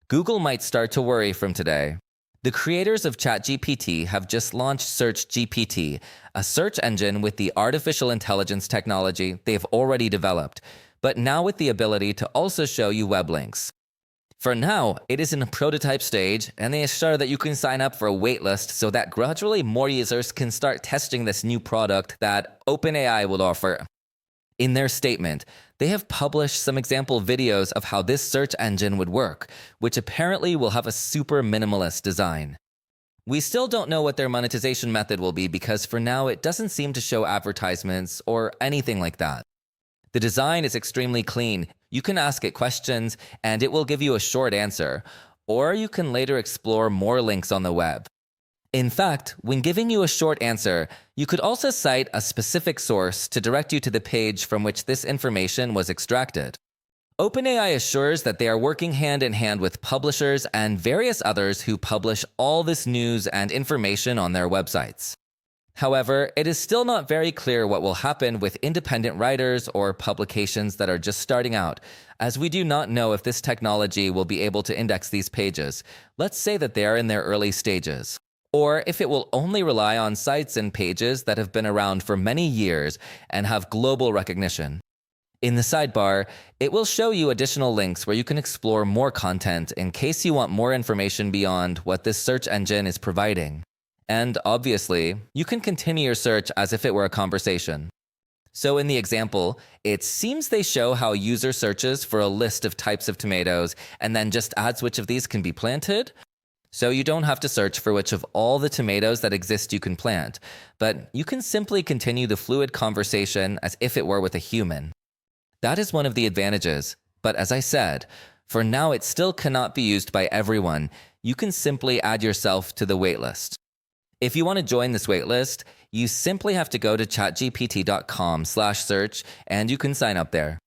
Google might start to worry from today. The creators of ChatGPT have just launched SearchGPT, a search engine with the artificial intelligence technology they've already developed, but now with the ability to also show you web links. For now, it is in a prototype stage, and they assure that you can sign up for a waitlist so that gradually more users can start testing this new product that OpenAI will offer. In their statement, they have published some example videos of how this search engine would work, which apparently will have a super minimalist design. We still don't know what their monetization method will be because for now it doesn't seem to show advertisements or anything like that. The design is extremely clean. You can ask it questions and it will give you a short answer, or you can later explore more links on the web. In fact, when giving you a short answer, you could also cite a specific source to direct you to the page from which this information was extracted. OpenAI assures that they are working hand in hand with publishers and various others who publish all this news and information on their websites. However, it is still not very clear what will happen with independent writers or publications that are just starting out, as we do not know if this technology will be able to index these pages. Let's say that they are in their early stages. Or if it will only rely on sites and pages that have been around for many years and have global recognition. In the sidebar, it will show you additional links where you can explore more content in case you want more information beyond what this search engine is providing. And obviously, you can continue your search as if it were a conversation. So in the example, it seems they show how user searches for a list of types of tomatoes and then just adds which of these can be planted. So you don't have to search for which of all the tomatoes that exist you can plant, but you can simply continue the fluid conversation as if it were with a human. That is one of the advantages, but as I said, for now it still cannot be used by everyone. You can simply add yourself to the waitlist. If you want to join this waitlist, you simply have to go to chatgpt.com/search and you can sign up there.